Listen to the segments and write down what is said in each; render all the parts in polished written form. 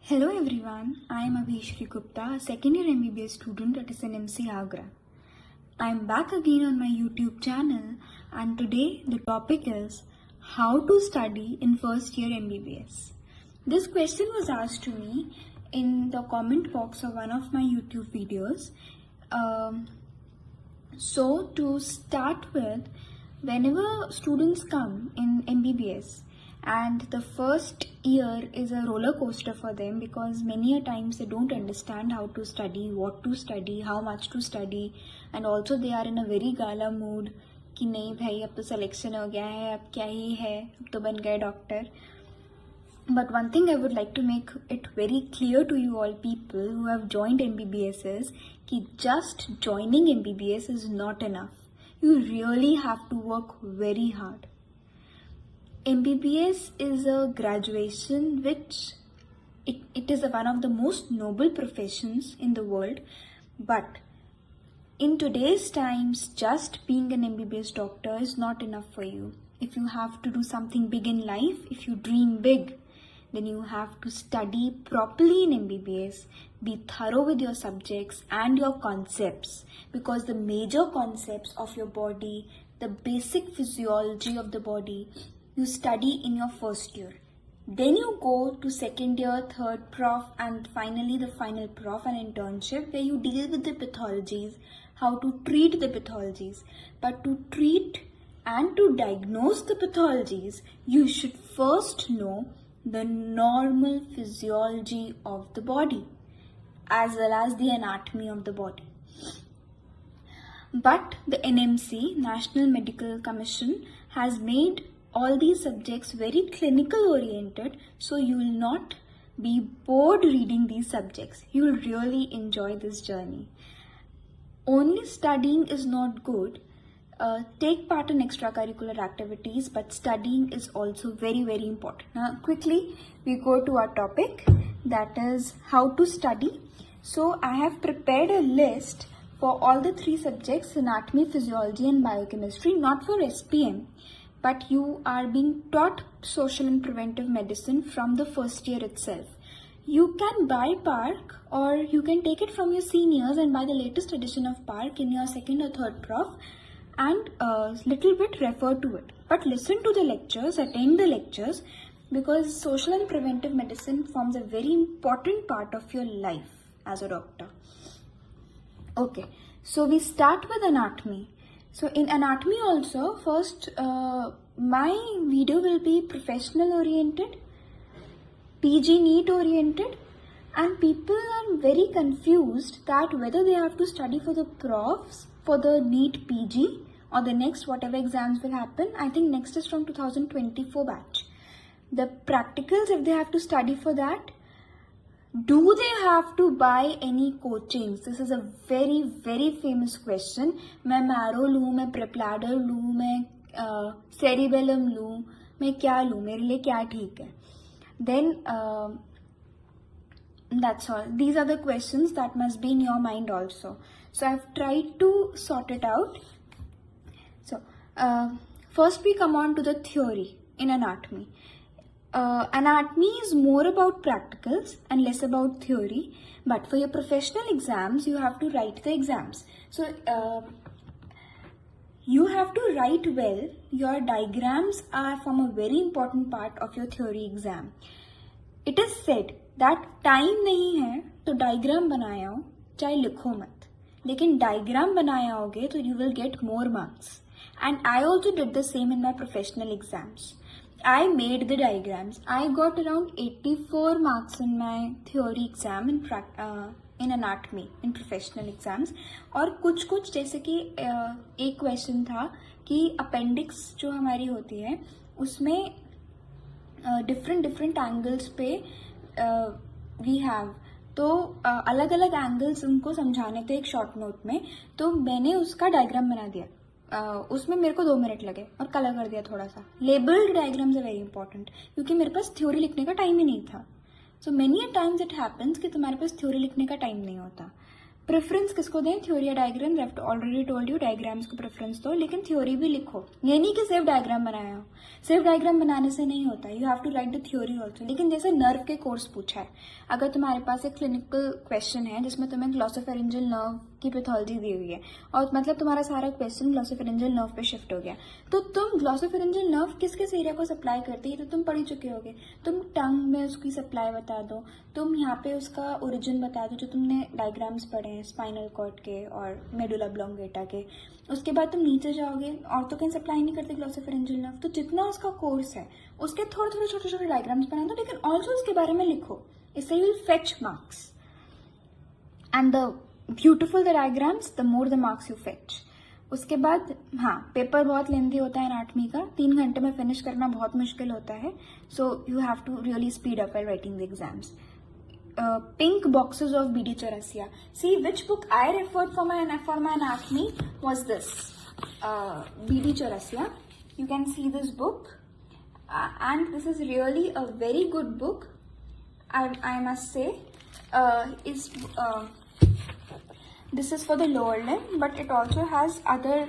Hello everyone, I am Abhishri Gupta, a second year MBBS student at SNMC Agra. I am back again on my YouTube channel and today the topic is how to study in first year MBBS. This question was asked to me in the comment box of one of my YouTube videos. So to start with, whenever students come in MBBS, and the first year is a roller coaster for them because many a times they don't understand how to study, what to study, how much to study, and also they are in a very gala mood कि नहीं भाई अब तो selection हो गया है, अब क्या ही है, अब तो बन गए doctor. But one thing I would like to make it very clear to you all people who have joined MBBS is कि just joining MBBS is not enough. You really have to work very hard. MBBS is a graduation which it is one of the most noble professions in the world, but in today's times just being an MBBS doctor is not enough for you. If you have to do something big in life, if you dream big, then you have to study properly in MBBS, be thorough with your subjects and your concepts, because the major concepts of your body, the basic physiology of the body, you study in your first year. Then you go to second year, third prof, and finally the final prof and internship where you deal with the pathologies, how to treat the pathologies. But to treat and to diagnose the pathologies, you should first know the normal physiology of the body as well as the anatomy of the body. But the NMC, National Medical Commission, has made all these subjects very clinical oriented, so you will not be bored reading these subjects. You will really enjoy this journey. Only studying is not good. Take part in extracurricular activities, but studying is also very, very important. Now, quickly, we go to our topic, that is how to study. So, I have prepared a list for all the three subjects, anatomy, physiology and biochemistry, not for SPM, but you are being taught social and preventive medicine from the first year itself. You can buy PARC or you can take it from your seniors and buy the latest edition of PARC in your second or third prof and little bit refer to it. But listen to the lectures, attend the lectures, because social and preventive medicine forms a very important part of your life as a doctor. Okay, so we start with anatomy. So in anatomy also, first my video will be professional oriented, PG NEET oriented, and people are very confused that whether they have to study for the profs for the NEET PG or the next whatever exams will happen. I think next is from 2024 batch. The practicals, if they have to study for that, do they have to buy any coachings? This is a very, very famous question. मैं marrow लूँ, मैं प्रेप्लाडर लूँ, मैं cerebellum लूँ, मैं क्या लूँ, मेरे लिए क्या ठीक है? Then that's all. These are the questions that must be in your mind also. So I've tried to sort it out. So first we come on to the theory in anatomy. Anatomy is more about practicals and less about theory, but for your professional exams you have to write the exams. So you have to write well. Your diagrams are from a very important part of your theory exam. It is said that time नहीं है तो diagram बनाए आओ, चाहे लिखो मत, लेकिन diagram बनाए आओगे तो you will get more marks. And I also did the same in my professional exams. I made the diagrams. I got around 84 marks in my theory exam in anatomy in professional exams. और कुछ जैसे कि एक question था कि appendix जो हमारी होती है उसमें डिफरेंट एंगल्स पे वी हैव, तो अलग अलग एंगल्स उनको समझाने थे एक शॉर्ट नोट में, तो मैंने उसका डायग्राम बना दिया. उसमें मेरे को 2 मिनट लगे और कलर कर दिया थोड़ा सा. Labelled diagrams are very important क्योंकि मेरे पास थ्योरी लिखने का टाइम ही नहीं था. So many a times it happens कि तुम्हारे पास थ्योरी लिखने का टाइम नहीं होता. प्रेफरेंस किसको दें, थ्योरी या diagram? I already told you diagrams को प्रेफरेंस दो, लेकिन थ्योरी भी लिखो। ये नहीं कि सिर्फ डायग्राम बनाया हो, सिर्फ डायग्राम बनाने से नहीं होता, you have to write the theory also. लेकिन जैसे नर्व के कोर्स पूछा है, अगर तुम्हारे पास एक क्लिनिकल क्वेश्चन है जिसमें तुम्हें ग्लॉसोफेरिंजियल नर्व की पैथोलॉजी दी हुई है और मतलब तुम्हारा सारा क्वेश्चन ग्लॉसोफेरिंजियल नर्व पे शिफ्ट हो गया, तो तुम ग्लॉसोफेरिंजियल नर्व किस किस एरिया को सप्लाई करती है तो तुम पढ़ ही चुके होगे। तुम टंग में उसकी सप्लाई बता दो, तुम यहाँ पे उसका ओरिजिन बता दो जो तुमने डायग्राम्स पढ़े हैं स्पाइनल कॉर्ड के और मेडुला ऑब्लोंगेटा के। उसके बाद तुम नीचे जाओगे और तो कहीं सप्लाई नहीं करते ग्लॉसोफेरिंजियल नर्व, तो जितना उसका कोर्स है उसके थोड़े थोड़े छोटे छोटे डायग्राम्स बना दो, लेकिन ऑल्सो उसके बारे में लिखो, इससे you will fetch marks. And the beautiful the diagrams the more the marks you fetch. उसके बाद हाँ, पेपर बहुत लेंथी होता है एनाटॉमी का, 3 घंटे में फिनिश करना बहुत मुश्किल होता है, so you have to really speed up while writing the exams. Pink boxes of BD Chaurasia. See, which book I referred for my anatomy was this, BD Chaurasia. You can see this book, and this is really a very good book. I must say, this is for the lower limb, but it also has other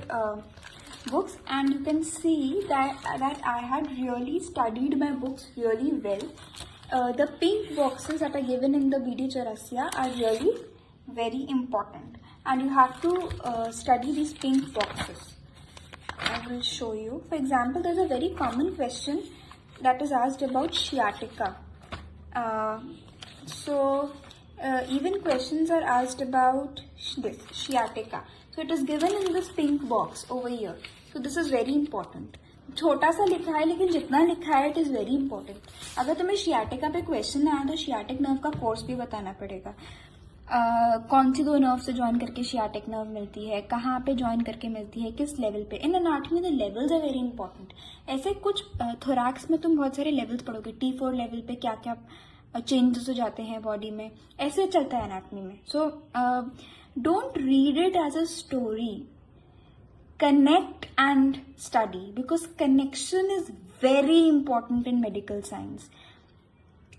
books, and you can see that I had really studied my books really well. The pink boxes that are given in the BD Chaurasia are really very important, and you have to study these pink boxes. I will show you. For example, there's a very common question that is asked about sciatica. Even questions are asked about this sciatica. So it is given in this pink box over here. So this is very important. छोटा सा लिखा है लेकिन जितना लिखा है it is very important. अगर तुम्हें शियाटिका पे क्वेश्चन आया तो शियाटिक नर्व का कोर्स भी बताना पड़ेगा, कौन सी 2 नर्व से ज्वाइन करके शियाटिक नर्व मिलती है, कहाँ पे ज्वाइन करके मिलती है, किस लेवल पे। In anatomy the levels are very important. ऐसे कुछ थोरैक्स में तुम बहुत सारे लेवल्स पढ़ोगे, T4 लेवल पे क्या क्या चेंजेस हो जाते हैं बॉडी में, ऐसे चलता है एनाटॉमी में। So don't read it as a story, connect and study, because connection is very important in medical science.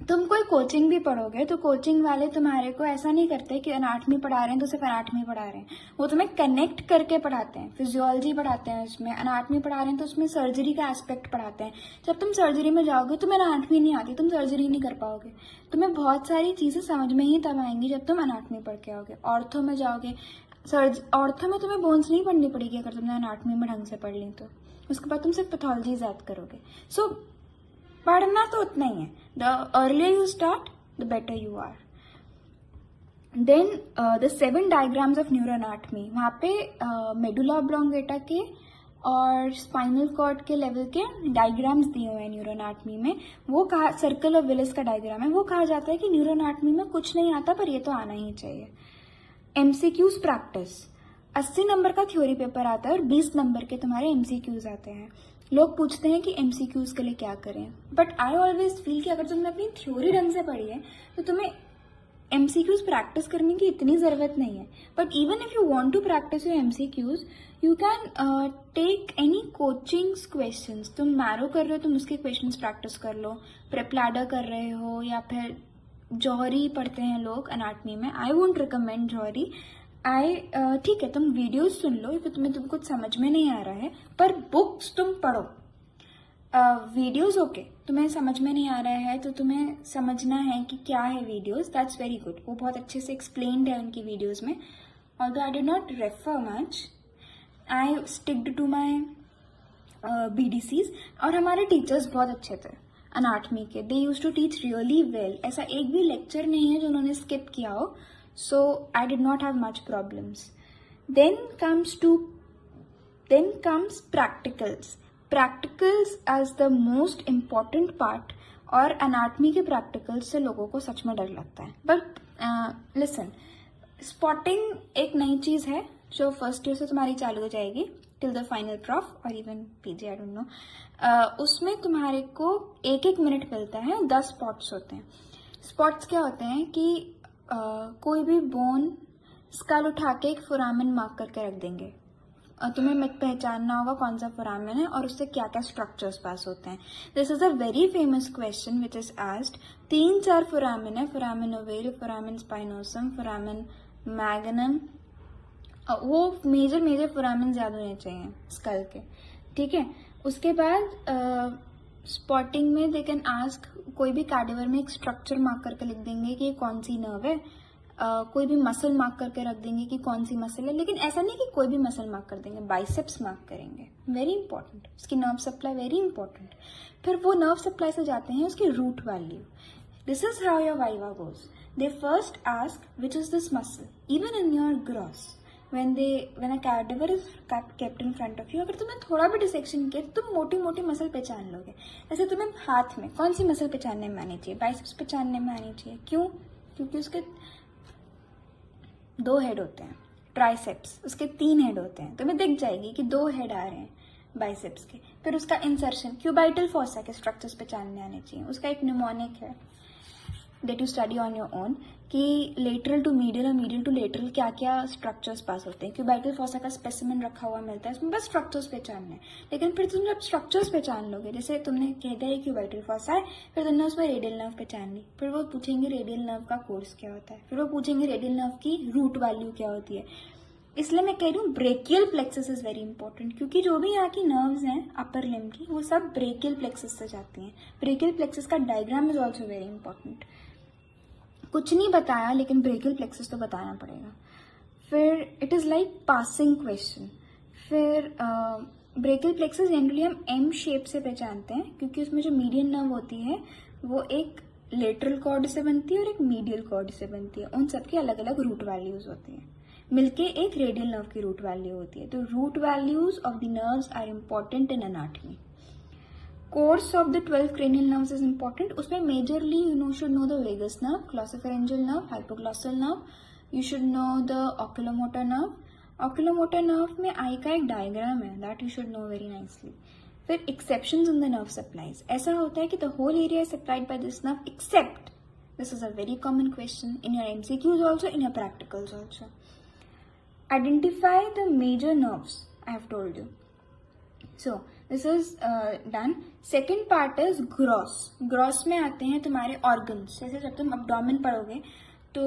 तुम कोई कोचिंग भी पढ़ोगे तो कोचिंग वाले तुम्हारे को ऐसा नहीं करते कि एनाटॉमी पढ़ा रहे हैं तो सिर्फ एनाटॉमी पढ़ा रहे हैं, वो तुम्हें कनेक्ट करके पढ़ाते हैं। फिजियोलॉजी पढ़ाते हैं, उसमें एनाटॉमी पढ़ा रहे हैं तो उसमें सर्जरी का एस्पेक्ट पढ़ाते हैं। जब तुम सर्जरी में जाओगे तुम्हें एनाटॉमी नहीं आती, तुम सर्जरी नहीं कर पाओगे। तुम्हें बहुत सारी चीजें समझ में ही तब आएंगी जब तुम एनाटॉमी पढ़ के आओगे। ऑर्थो में जाओगे, ऑर्थो में तुम्हें बोन्स नहीं पढ़नी पड़ेगी अगर तुमने एनाटॉमी में ढंग से पढ़ ली तो। उसके बाद तुम सिर्फ पैथोलॉजी याद करोगे। सो पढ़ना तो उतना ही है, the earlier you start the better you are. Then the 7 diagrams of neuro anatomy, वहाँ पे मेडुला ऑब्लोंगेटा के और स्पाइनल कॉर्ड के लेवल के डायग्राम्स दिए हुए हैं न्यूरो एनाटॉमी में। वो कहा, सर्कल ऑफ विलिस का डायग्राम है, वो कहा जाता है कि न्यूरो एनाटॉमी में कुछ नहीं आता पर ये तो आना ही चाहिए। MCQs प्रैक्टिस, 80 नंबर का थ्योरी पेपर आता है और 20 नंबर के तुम्हारे MCQs आते हैं। लोग पूछते हैं कि MCQs के लिए क्या करें, बट आई ऑलवेज फील कि अगर तुमने अपनी थ्योरी ढंग से पढ़ी है तो तुम्हें MCQs प्रैक्टिस करने की इतनी ज़रूरत नहीं है। But even if you want to practise your MCQs, you can take any coachings questions. तुम मैरो कर रहे हो, तुम उसके क्वेश्चंस प्रैक्टिस कर लो। प्रेप लैडर कर रहे हो या फिर जौहरी पढ़ते हैं लोग एनाटॉमी में, आई वोंट रिकमेंड जौहरी। ठीक है, तुम वीडियोस सुन लो if तुम्हें कुछ समझ में नहीं आ रहा है, पर बुक्स तुम पढ़ो। वीडियोस ओके, तुम्हें समझ में नहीं आ रहा है तो तुम्हें समझना है कि क्या है वीडियोस, दैट्स वेरी गुड। वो बहुत अच्छे से एक्सप्लेन्ड है उनकी वीडियोस में। Although I did not refer much, I sticked to my BDCs। और हमारे टीचर्स बहुत अच्छे थे एनाटॉमी के, they used to teach really well. ऐसा एक भी लेक्चर नहीं है जो उन्होंने स्किप किया हो, so I did not have much problems. Then comes practicals. Practicals as the most important part, और एनाटॉमी के प्रैक्टिकल्स से लोगों को सच में डर लगता है। बट लिसन, स्पॉटिंग एक नई चीज है जो फर्स्ट ईयर से तुम्हारी चालू हो जाएगी टिल द फाइनल प्रॉफ और even PG, I don't know. उसमें तुम्हारे को 1-1 मिनट मिलता है, 10 स्पॉट्स होते हैं। स्पॉट्स क्या होते हैं कि कोई भी बोन स्कल उठा के एक फोरामेन मार्क करके रख देंगे। तुम्हें पहचानना होगा कौन सा फोरामेन है और उससे क्या क्या स्ट्रक्चर्स पास होते हैं। This is a very famous question which is asked. 3-4 foramen है, foramen ovale, foramen spinosum, foramen magnum, वो मेजर फोरामेन याद होने चाहिए स्कल के, ठीक है। उसके बाद स्पॉटिंग में दे कैन आस्क, कोई भी कैडेवर में एक स्ट्रक्चर मार्क करके लिख देंगे कि कौन सी नर्व है, कोई भी मसल मार्क करके रख देंगे कि कौन सी मसल है, लेकिन ऐसा नहीं कि कोई भी मसल मार्क कर देंगे, बाइसेप्स मार्क करेंगे, वेरी इंपॉर्टेंट, उसकी नर्व सप्लाई वेरी इंपॉर्टेंट। फिर वो नर्व सप्लाई से जाते हैं उसकी root value. This is how your viva goes. They first ask which is this muscle, even in your gross when a cadaver is kept in front of you, अगर तुम्हें थोड़ा भी डिसेक्शन किया तो तुम मोटी मोटी मसल पहचान लोगे। जैसे तुम्हें हाथ में कौन सी मसल पहचानने में आनी चाहिए, बाइसेप्स पहचानने में आनी चाहिए। क्यों? क्योंकि उसके 2 हेड होते हैं, ट्राइसेप्स उसके 3 हेड होते हैं, तुम्हें दिख जाएगी कि 2 हेड आ रहे हैं बाइसेप्स के। फिर उसका इंसर्शन, क्यूबाइटल फॉसा के स्ट्रक्चर्स पहचानने आने चाहिए। उसका एक निमोनिक है that you study on your own कि लेटरल टू मीडियल और मीडियल टू लेटरल क्या क्या स्ट्रक्चर्स पास होते हैं। क्यूबाइटल फॉसा का स्पेसिमेन रखा हुआ मिलता है, उसमें बस स्ट्रक्चर्स पहचानने हैं। लेकिन फिर तुम जब स्ट्रक्चर्स पहचान लोगे, जैसे तुमने कह दिया है क्यूबाइटल फॉसा है, फिर तुमने उसमें रेडियल नर्व पहचान ली, फिर वो पूछेंगे रेडियल नर्व का कोर्स क्या होता है, फिर वो पूछेंगे रेडियल नर्व की रूट वैल्यू क्या होती है। इसलिए मैं कह रही हूँ brachial plexus is very important, क्योंकि जो भी यहाँ की नर्व्स हैं अपर लिम्ब की, वो सब ब्रेकियल प्लेक्सस से जाती हैं। ब्रेकियल प्लेक्सस का diagram is also very important. कुछ नहीं बताया लेकिन ब्रेकियल प्लेक्सस तो बताना पड़ेगा। फिर it is like passing question. फिर ब्रेकियल प्लेक्सस जनरली हम एम शेप से पहचानते हैं, क्योंकि उसमें जो मीडियन नर्व होती है वो एक लेटरल कॉर्ड से बनती है और एक मीडियल कॉर्ड से बनती है। उन सबकी अलग अलग रूट वैल्यूज होती हैं, मिलके एक रेडियल नर्व की रूट वैल्यू होती है। तो root values of the nerves are important in anatomy. Course of the 12 cranial nerves is important. उसमें majorly should know the vagus nerve, glossopharyngeal nerve, hypoglossal nerve. You should know the oculomotor nerve. Oculomotor nerve में eye का एक diagram है, that you should know very nicely. फिर exceptions in the nerve supplies. ऐसा होता है कि the whole area is supplied by this nerve except, this is a very common question in your MCQs also, in your practicals also. Identify the major nerves, I have told you. So this is done. Second part is gross. Gross में आते हैं तुम्हारे organs. जैसे जब तुम abdomen पढ़ोगे तो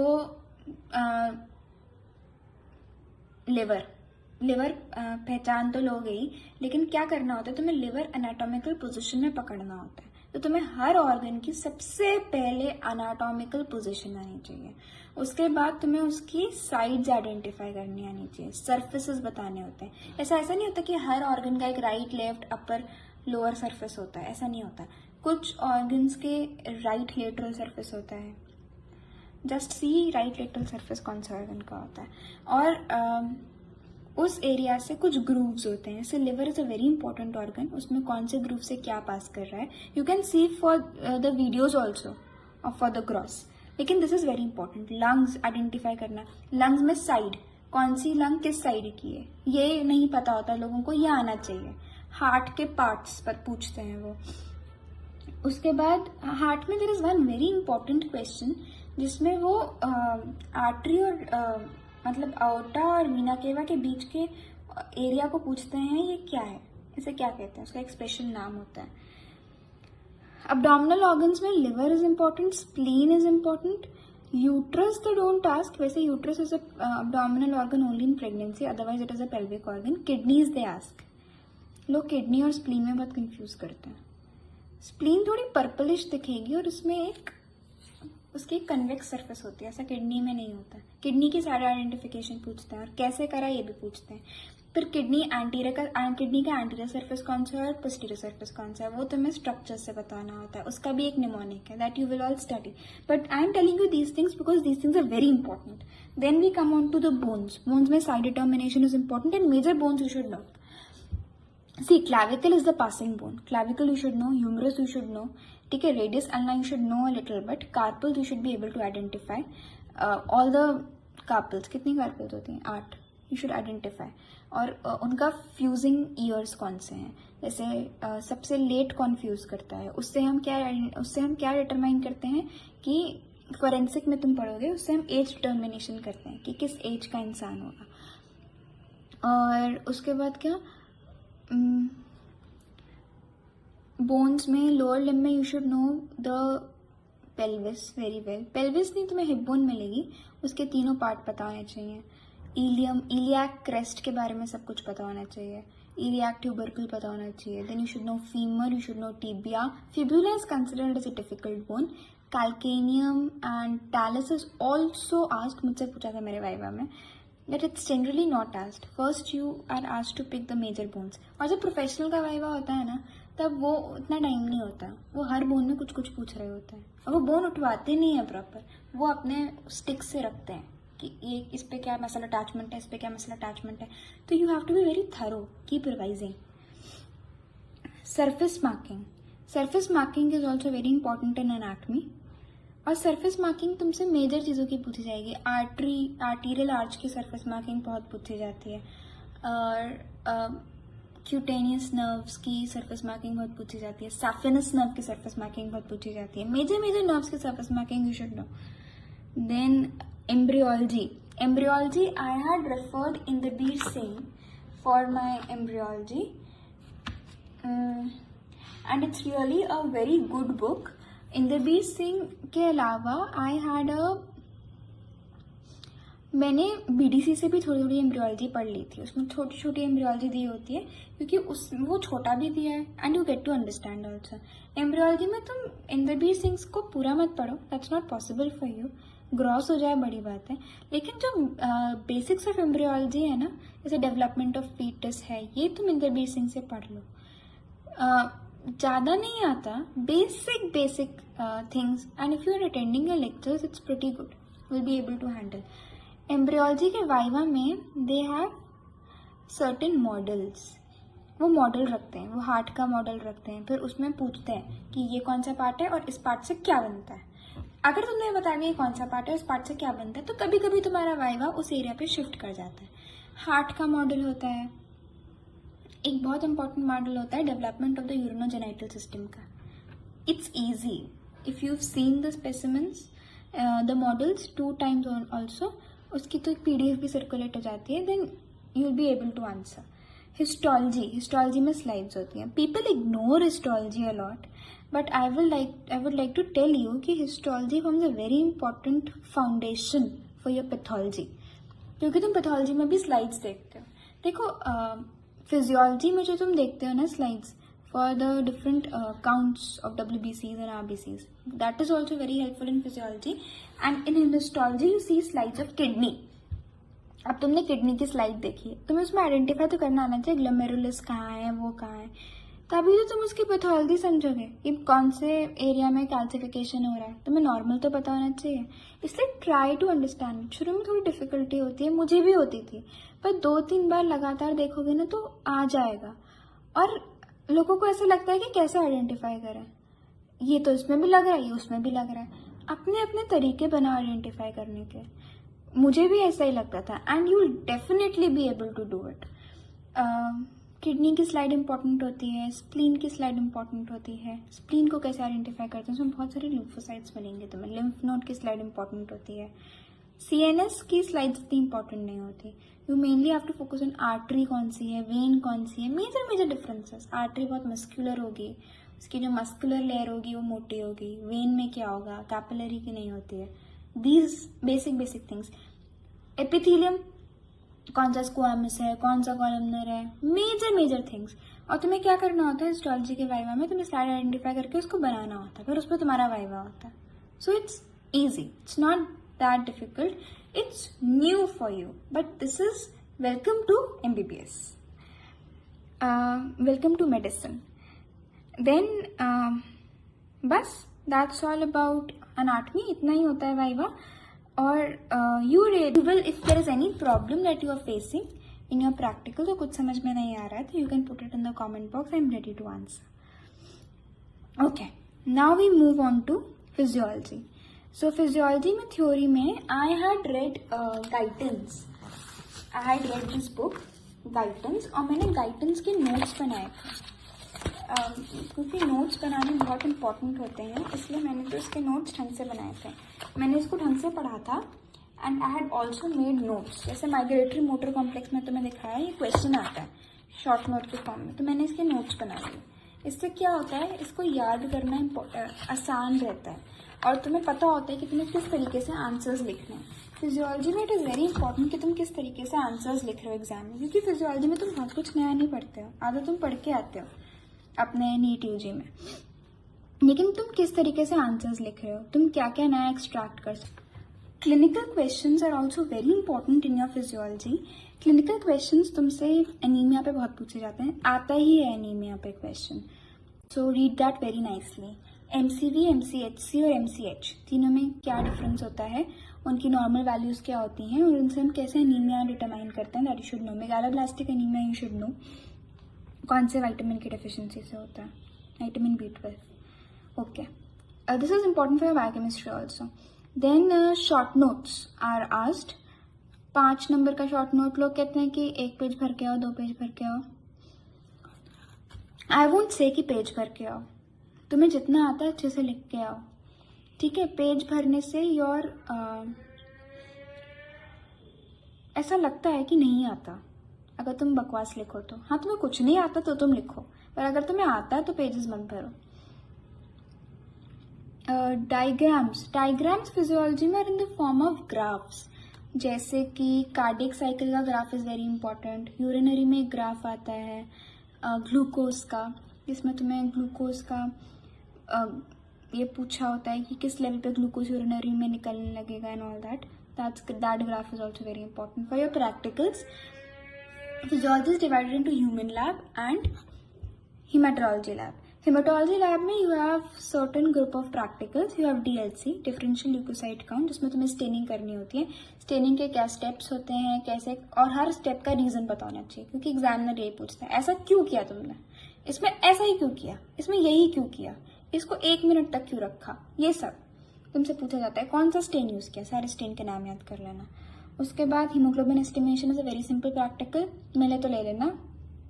liver पहचान तो लोगे ही, लेकिन क्या करना होता है, तुम्हें लिवर एनाटॉमिकल पोजीशन में पकड़ना होता है। तो तुम्हें हर ऑर्गन की सबसे पहले एनाटॉमिकल पोजीशन आनी चाहिए। उसके बाद तुम्हें उसकी साइड्स आइडेंटिफाई करनी आनी चाहिए, सरफेसेस बताने होते हैं। ऐसा नहीं होता कि हर ऑर्गन का एक राइट, लेफ्ट, अपर, लोअर सरफेस होता है, ऐसा नहीं होता। कुछ ऑर्गन्स के राइट लेटरल सरफेस होता है, just see right lateral surface कौन सा ऑर्गन का होता है। और उस एरिया से कुछ ग्रूव्स होते हैं। जैसे liver is a very important organ, उसमें कौन से ग्रूव से क्या पास कर रहा है, you can see for the videos also for the gross. लेकिन this is very important. Lungs identify करना, लंग्स में साइड, कौन सी लंग किस साइड की है ये नहीं पता होता लोगों को, ये आना चाहिए। हार्ट के पार्ट्स पर पूछते हैं वो। उसके बाद हार्ट में there is one very important question जिसमें वो आर्टरी और मतलब आउटा और वीना केवा के बीच के एरिया को पूछते हैं, ये क्या है, इसे क्या कहते हैं, उसका एक स्पेशल नाम होता है। अब्डोमिनल ऑर्गन्स में liver is important, spleen is important, uterus तो डोंट आस्क, वैसे uterus is abdominal organ only in pregnancy, otherwise it is a pelvic organ. Kidneys they ask, लोग किडनी और स्प्लीन में बहुत कंफ्यूज करते हैं। स्प्लीन थोड़ी पर्पलिश दिखेगी और उसमें एक उसकी कन्वेक्स सरफेस होती है, ऐसा किडनी में नहीं होता। किडनी की सारे आइडेंटिफिकेशन पूछते हैं और कैसे करा ये भी पूछते हैं। फिर किडनी का एंटीरियर सरफेस कौन सा है और पोस्टीरियर सरफेस कौन सा है, वो तुम्हें स्ट्रक्चर से बताना होता है। उसका भी एक निमोनिक है, that you will all study, but I am telling you these things because these things are very important. Then we come on to the bones. Bones में side determination is important and major bones you should know. See, clavicle is the passing bone. Clavicle you should know, humerus you should know. ठीक है, radius ulna you should know a little bit. Carpals you should be able to identify. All the carpals, कितनी carpals होती हैं? 8. You should identify. और उनका fusing ears कौन से हैं? जैसे सबसे late confuse करता है, उससे हम क्या determine करते हैं कि forensic में तुम पढ़ोगे, उससे हम age determination करते हैं कि किस age का इंसान होगा। और उसके बाद क्या, बोन्स में लोअर लिम्ब में you should know the pelvis very well. Pelvis नहीं, तुम्हें हिप बोन मिलेगी, उसके तीनों पार्ट पता होने चाहिए. इलियम, इलियाक क्रेस्ट के बारे में सब कुछ पता होना चाहिए. iliac tubercle पता होना चाहिए. Then you should know femur, you should know tibia. Fibula is considered as a difficult bone. Calcaneum and talus is also asked, मुझसे पूछा था मेरे वाइवा में, but it's generally not asked. First you are asked to pick the major bones. और जब professional का viva होता है ना, तब वो उतना टाइम नहीं होता, वो हर बोन में कुछ कुछ पूछ रहे होते हैं और वो बोन उठवाते नहीं है प्रॉपर, वो अपने स्टिक से रखते हैं कि ये इस पे क्या मसल अटैचमेंट है, इस पे क्या मसल अटैचमेंट है. तो you have to be very thorough, keep revising. Surface marking, surface marking is also very important in anatomy. और सरफेस मार्किंग तुमसे मेजर चीज़ों की पूछी जाएगी. आर्टीरियल आर्च की सरफेस मार्किंग बहुत पूछी जाती है, और क्यूटेनियस नर्व्स की सरफेस मार्किंग बहुत पूछी जाती है. सैफिनस नर्व की सरफेस मार्किंग बहुत पूछी जाती है. मेजर नर्व्स की surface marking you should know. Then embryology. Embryology I had referred Inderbir Singh for my embryology, and it's really a very good book. Inderbir Singh के अलावा I had मैंने BDC से भी थोड़ी थोड़ी एम्ब्रियोलॉजी पढ़ ली थी. उसमें छोटी छोटी एम्ब्रियोलॉजी दी होती है क्योंकि वो छोटा भी दिया है and you get to understand also. Embryology में तुम इंदरबीर सिंह को पूरा मत पढ़ो, that's not possible for you. Gross हो जाए बड़ी बात है, लेकिन जो बेसिक्स ऑफ एम्ब्रियोलॉजी है ना, जैसे डेवलपमेंट ऑफ फीटस है, ये तुम इंदरबीर सिंह से पढ़ लो. ज़्यादा नहीं आता, basic things, and if you are attending your lectures it's pretty good, will be able to handle. Embryology के वाइवा में दे हैव सर्टेन मॉडल्स. वो मॉडल रखते हैं, वो हार्ट का मॉडल रखते हैं, फिर उसमें पूछते हैं कि ये कौन सा पार्ट है और इस पार्ट से क्या बनता है. अगर तुमने बता दिया कौन सा पार्ट है, उस पार्ट से क्या बनता है, तो कभी कभी तुम्हारा वाइवा उस एरिया पे शिफ्ट कर जाता है. हार्ट का मॉडल होता है. एक बहुत इंपॉर्टेंट मॉडल होता है development of the urinogenital system का. It's easy if you seen the specimens, the models 2 times also. उसकी तो एक PDF भी सर्कुलेट हो जाती है, then you will be able to answer. Histology में स्लाइड्स होती हैं. People ignore histology a lot, but I would like to tell you कि histology forms a very important foundation for your pathology, क्योंकि तुम pathology में भी slides देखते हो. देखो फिजियोलॉजी में जो तुम देखते हो ना slides for the different counts of WBCs and RBCs, that is also very helpful in physiology. And in histology you see slides of kidney. अब तुमने किडनी की स्लाइड देखी, तुम्हें उसमें आइडेंटिफाई तो करना आना चाहिए ग्लोमेरुलस कहाँ है, वो कहाँ है, तभी तो तुम उसकी पैथोलॉजी समझोगे कि कौन से एरिया में कैल्सिफिकेशन हो रहा है. तुम्हें नॉर्मल तो पता होना चाहिए, इसलिए ट्राई टू अंडरस्टैंड. शुरू में थोड़ी डिफिकल्टी होती है, मुझे भी होती थी, पर 2-3 बार लगातार देखोगे ना तो आ जाएगा. और लोगों को ऐसा लगता है कि कैसे आइडेंटिफाई करें, ये तो इसमें भी लग रहा है, ये उसमें भी लग रहा है. अपने अपने तरीके बना आइडेंटिफाई करने के. मुझे भी ऐसा ही लगता था, and you will definitely be able to do it. Kidney की स्लाइड इंपॉर्टेंट होती है, स्प्लीन की स्लाइड इंपॉर्टेंट होती है. स्प्लीन को कैसे आइडेंटिफाई करते हैं, उसमें बहुत सारे लिम्फोसाइट्स मिलेंगे तुम्हें. लिम्फ नोड की स्लाइड इंपॉर्टेंट होती है. CNS की स्लाइड्स इतनी इंपॉर्टेंट नहीं होती. You mainly have to focus on artery कौन सी है, वेन कौन सी है. Major differences. आर्टरी बहुत मस्कुलर होगी, उसकी जो मस्कुलर लेयर होगी वो मोटी होगी. वेन में क्या होगा, कैपिलरी की नहीं होती है. These basic things. एपिथेलियम कौन सा स्क्वामस है, कौन सा कॉलमनर है, मेजर थिंग्स. और तुम्हें क्या करना होता है हिस्टोलॉजी के वाइवा में, तुम्हें स्लाइड आइडेंटिफाई करके उसको बनाना होता है, फिर उस पर तुम्हारा वाइवा होता है. So it's easy, it's not that difficult, it's new for you, but this is welcome to MBBS, welcome to medicine. Then बस दैट्स ऑल अबाउट अनाटमी. इतना ही होता है वाइवा. और you will, if there is any problem that you are facing in your practical, तो कुछ समझ में नहीं आ रहा है, तो you can put it in the comment box. I am ready to answer. Okay, now we move on to physiology. So physiology में theory में I had read Guyton's. I had read this book Guyton's, और मैंने Guyton's के notes बनाए थे. क्योंकि notes बनाने बहुत इंपॉर्टेंट होते हैं, इसलिए मैंने तो इसके नोट्स ढंग से बनाए थे. मैंने इसको ढंग से पढ़ा था, and I had also made notes. जैसे माइग्रेटरी मोटर कॉम्प्लेक्स में तुम्हें दिखाया, ये क्वेश्चन आता है शॉर्ट नोट के फॉर्म में, तो मैंने इसके नोट्स बना लिए. इससे क्या होता है, इसको याद करना आसान रहता है. और तुम्हें पता होता है कि तुम्हें किस तरीके से आंसर्स लिखने हैं। फिजियोलॉजी में इट इज़ वेरी इंपॉर्टेंट कि तुम किस तरीके से आंसर्स लिख रहे हो एग्जाम में, क्योंकि फिजियोलॉजी में तुम बहुत कुछ नया नहीं पढ़ते हो, आधा तुम पढ़ के आते हो अपने नीट यूजी में, लेकिन तुम किस तरीके से आंसर्स लिख रहे हो, तुम क्या क्या नया एक्सट्रैक्ट कर सकते हो। Clinical questions are also very important in your physiology. Clinical questions तुमसे एनीमिया पे बहुत पूछे जाते हैं, आता ही है एनीमिया पे question, so read that very nicely. MCV, MCHC और MCH तीनों में क्या डिफरेंस होता है, उनकी नॉर्मल वैल्यूज क्या होती हैं और उनसे हम कैसे एनीमिया डिटरमाइन करते हैं, that you should know. Megaloblastic anaemia you should know, कौन से विटामिन की डेफिशिएंसी से होता है, vitamin B12। Okay, this is important for biochemistry also. Then short notes are asked. 5 number का शॉर्ट नोट लोग कहते हैं कि 1 पेज भर के आओ, 2 पेज भर के आओ। आई वोंट से कि पेज भर के आओ, तुम्हें जितना आता है अच्छे से लिख के आओ, ठीक है। पेज भरने से योर ऐसा लगता है कि नहीं आता अगर तुम बकवास लिखो तो। हाँ, तुम्हें कुछ नहीं आता तो तुम लिखो, पर अगर तुम्हें आता है तो पेजेस मत भरो। डायग्राम्स फिजियोलॉजी में are in the form of graphs, जैसे कि कार्डियक साइकिल का graph is very important. Urinary में एक ग्राफ आता है ग्लूकोज का, जिसमें तुम्हें ग्लूकोज का ये पूछा होता है कि किस लेवल पे ग्लूकोज यूरिनरी में निकलने लगेगा and all that graph is also very important for your practicals. Physiology is divided into human lab and hematology lab. Hematology lab में you have certain group of practicals. You have DLC, differential leukocyte count, जिसमें तुम्हें staining करनी होती है। Staining के क्या steps होते हैं, कैसे, और हर स्टेप का रीजन पता होना चाहिए, क्योंकि एग्जामिनर यही पूछता है ऐसा क्यों किया तुमने, इसमें ऐसा ही क्यों किया, इसमें यही क्यों किया, इसको 1 मिनट तक क्यों रखा, ये सब तुमसे पूछा जाता है। कौन सा स्टेन यूज किया, सारे स्टेन के नाम याद कर लेना। उसके बाद haemoglobin estimation is a very simple practical, मिले तो ले लेना,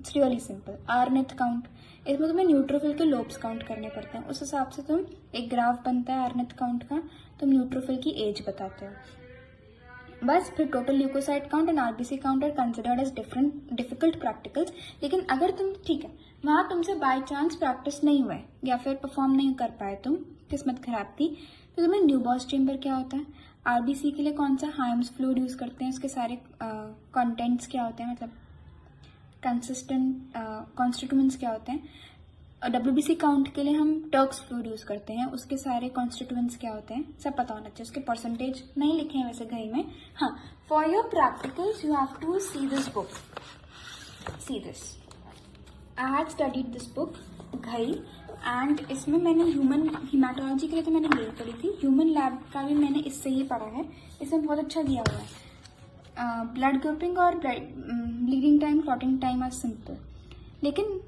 इट्स रियली सिंपल। आरनेथ काउंट, इसमें तुम्हें न्यूट्रोफिल के लोब्स काउंट करने पड़ते हैं, उस हिसाब से तुम एक ग्राफ बनता है आरनेथ काउंट का, तुम न्यूट्रोफिल की एज बताते हो। बस फिर total leukocyte count and RBC count are considered as difficult practicals. लेकिन अगर तुम, ठीक है, वहां तुमसे बाय चांस प्रैक्टिस नहीं हुए या फिर परफॉर्म नहीं कर पाए, तुम किस्मत खराब थी, तो तुम्हें न्यूबॉस चेम्बर क्या होता है, RBC के लिए कौन सा हाइम्स फ्लूइड यूज करते हैं, उसके सारे कंटेंट्स क्या होते हैं, मतलब कॉन्स्टिट्यूएंट्स क्या होते हैं। WBC काउंट के लिए हम टर्क्स फ्लूइड यूज करते हैं, उसके सारे कॉन्स्टिट्यूएंट्स क्या होते हैं सब पता होना चाहिए। उसके परसेंटेज नहीं लिखे हैं वैसे घड़ी में। हाँ, for your practicals you have to see this book, see this. I have studied this book घड़ी, एंड इसमें मैंने ह्यूमन हीमेटोलॉजी के लिए तो मैंने यही पढ़ी थी, ह्यूमन लैब का भी मैंने इससे ही पढ़ा है। इसमें बहुत अच्छा दिया हुआ है। ब्लड ग्रुपिंग और bleeding time, clotting time are simple, लेकिन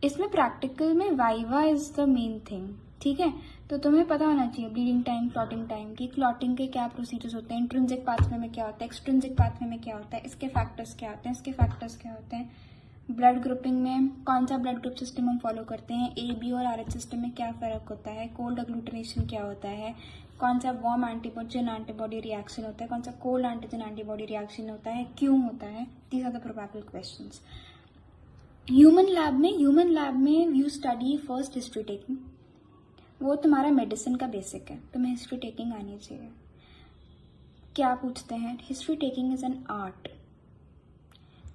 इसमें प्रैक्टिकल में viva is the main thing, ठीक है। तो तुम्हें पता होना चाहिए ब्लीडिंग टाइम, क्लॉटिंग टाइम की, क्लॉटिंग के क्या प्रोसीजर्स होते हैं, इंट्रिंसिक पाथवे में क्या होता है, एक्सट्रिंसिक पाथवे में क्या होता है, इसके फैक्टर्स क्या होते हैं, इसके फैक्टर्स क्या होते हैं। ब्लड ग्रुपिंग में कौन सा ब्लड ग्रुप सिस्टम हम फॉलो करते हैं, AB और RH सिस्टम में क्या फ़र्क होता है, कोल्ड अग्लूटिनेशन क्या होता है, कौन सा वार्म एंटीबॉडी रिएक्शन होता है, कौन सा कोल्ड एंटीजन एंटीबॉडी रिएक्शन होता है, क्यों होता है, these are the probable questions. Human lab में you study first history taking, वो तुम्हारा मेडिसिन का बेसिक है, तुम्हें हिस्ट्री टेकिंग आनी चाहिए। क्या पूछते हैं, history taking is an art,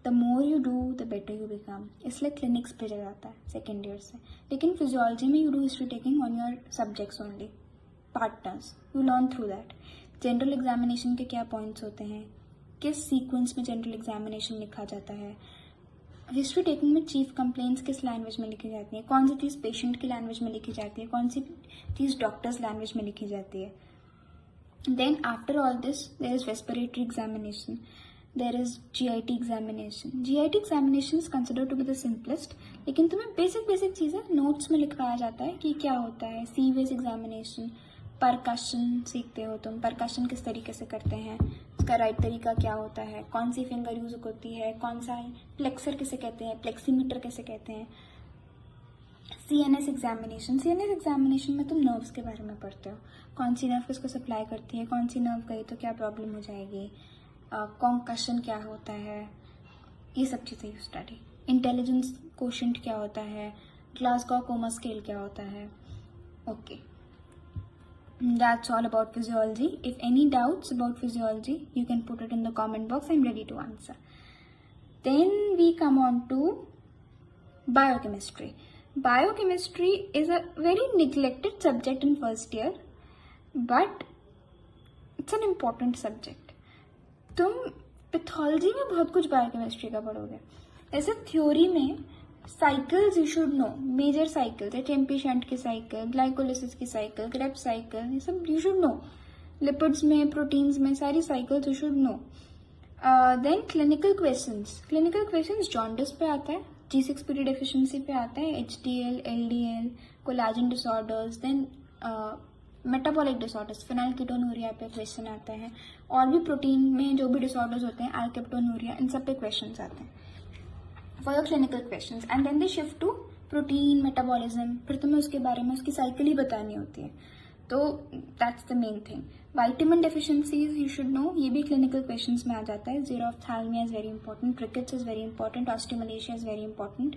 the more you do the better you become, इसलिए क्लिनिक्स भेजा जाता है सेकेंड ईयर से। लेकिन फिजियोलॉजी में you do history taking on your subjects only, partners, you learn through that. General examination के क्या points होते हैं, किस सीक्वेंस में जनरल एग्जामिनेशन लिखा जाता है। हिस्ट्री टेकिंग में चीफ कंप्लेंट्स किस लैंग्वेज में लिखी जाती है, कौन सी चीज़ पेशेंट की लैंग्वेज में लिखी जाती है, कौन सी चीज़ डॉक्टर्स लैंग्वेज में लिखी जाती है। Then after all this there is respiratory examination, there is GIT examination. GIT examination is consider to be the simplest, लेकिन तुम्हें बेसिक चीज़ें नोट्स में लिखवाया जाता है कि क्या होता है। सीवेज एग्जामिनेशन, परकशन सीखते हो तुम, परकशन किस तरीके से करते हैं, उसका राइट तरीका क्या होता है, कौन सी फिंगर यूज होती है, कौन सा प्लेक्सर किसे कहते हैं, प्लेक्सीमीटर किसे कहते हैं। CNS एग्जामिनेशन में तुम नर्व्स के बारे में पढ़ते हो, कौन सी नर्व किसको सप्लाई करती है, कौन सी नर्व गई तो क्या प्रॉब्लम हो जाएगी, कॉन्कशन क्या होता है, ये सब चीज़ें यू स्टडी। इंटेलिजेंस कोशेंट क्या होता है, ग्लासगो कोमा स्केल क्या होता है। Okay, That's all about physiology. If any doubts about physiology, you can put it in the comment box. I'm ready to answer. Then we come on to biochemistry. Biochemistry is a very neglected subject in first year, but it's an important subject. तुम pathology में बहुत कुछ biochemistry का पढ़ोगे. ऐसे theory में cycles you should know, major cycles, HMP shunt की cycle, glycolysis की साइकिल, क्रेब्स साइकिल, ये सब यू शुड नो. लिपिड्स में, प्रोटीन्स में, सारी cycles you should know. Then clinical questions jaundice पे आता है, G6PD डेफिशिएंसी पे आता है, HDL, LDL, collagen disorders, then metabolic disorders, phenylketonuria पे क्वेश्चन आता है, और भी प्रोटीन में जो भी डिसऑर्डर्स होते हैं, एल्केप्टोनूरिया, इन सब पे क्वेश्चन आते हैं for your clinical questions. And then they shift to protein metabolism. फिर तुम्हें उसके बारे में उसकी साइकिल ही बतानी होती है. तो that's the main thing. Vitamin deficiencies you should know, ये भी क्लिनिकल क्वेश्चंस में आ जाता है. Xerophthalmia is very important, rickets is very important, osteomalacia is very important.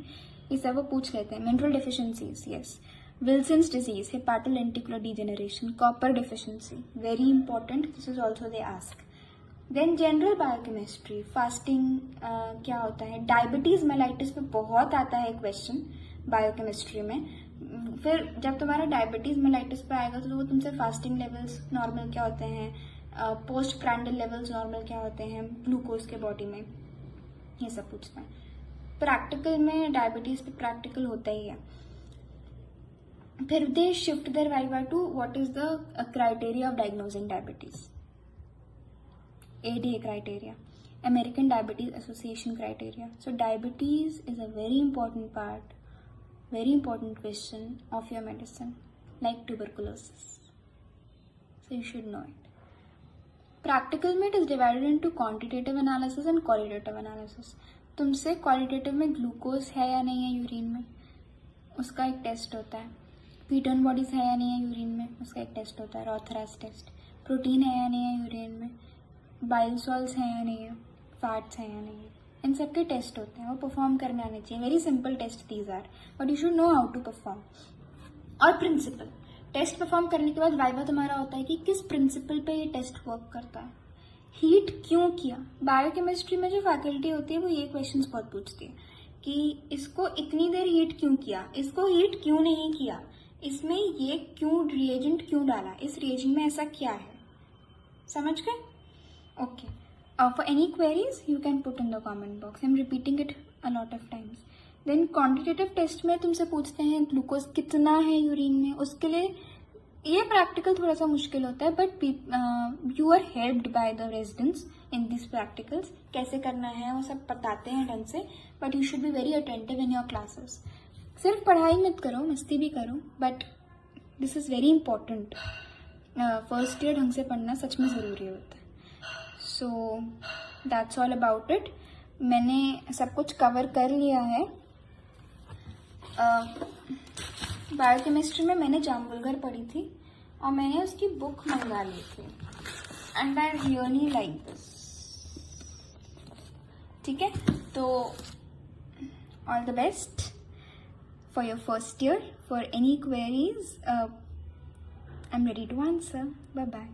ये सब वो पूछ लेते हैं. Mineral deficiencies, yes. Wilson's disease, hepatolenticular degeneration, copper deficiency, very important. This is also they ask. Then general biochemistry, fasting क्या होता है, diabetes mellitus पे बहुत आता है क्वेश्चन बायोकेमिस्ट्री में. फिर जब तुम्हारा डायबिटीज मेलाइटिस पे आएगा तो वो तुमसे फास्टिंग लेवल्स नॉर्मल क्या होते हैं, पोस्ट प्रैंडल लेवल्स नॉर्मल क्या होते हैं ग्लूकोज के बॉडी में, ये सब पूछता है. प्रैक्टिकल में डायबिटीज पे प्रैक्टिकल होता ही है. फिर they shift their viva to what is the criteria of diagnosing diabetes. ADA criteria, American Diabetes Association criteria. So diabetes is a very important part, very important question of your medicine, like tuberculosis. So you should know it. Practical में it is divided into quantitative analysis and qualitative analysis. तुमसे qualitative में glucose है या नहीं है urine में, उसका एक टेस्ट होता है. कीटोन बॉडीज है या नहीं है यूरिन में, उसका एक टेस्ट होता है, रॉथरस टेस्ट. प्रोटीन है या नहीं है यूरिन में, बाइल सॉल्ट्स हैं या नहीं है, फैट्स हैं या नहीं है, इन सब के टेस्ट होते हैं. वो परफॉर्म करने आने चाहिए. Very simple test these are, but you should know how to perform. और प्रिंसिपल टेस्ट परफॉर्म करने के बाद वाइवा तुम्हारा होता है कि किस प्रिंसिपल पे ये टेस्ट वर्क करता है, हीट क्यों किया. बायोकेमिस्ट्री में जो फैकल्टी होती है वो ये क्वेश्चंस बहुत पूछती है कि इसको इतनी देर हीट क्यों किया, इसको हीट क्यों नहीं किया, इसमें ये क्यों रिएजेंट क्यों डाला, इस रिएजेंट में ऐसा क्या है. समझ गए? Okay. For any queries, you can put in the comment box. I'm repeating it a lot of times. Then quantitative test में तुमसे पूछते हैं ग्लूकोज कितना है यूरिन में. उसके लिए ये प्रैक्टिकल थोड़ा सा मुश्किल होता है, but you are helped by the residents in this practicals. कैसे करना है वो सब बताते हैं ढंग से, but you should be very attentive in your classes. सिर्फ पढ़ाई मत करो, मस्ती भी करो, but this is very important. First year ढंग से पढ़ना सच में ज़रूरी होता है. So that's all about it. मैंने सब कुछ कवर कर लिया है. बायोकेमिस्ट्री में मैंने जाम्बुलगर पढ़ी थी और मैंने उसकी बुक मंगा ली थी, and I really like this. ठीक है, तो all the best for your first year. For any queries I am ready to answer. Bye bye.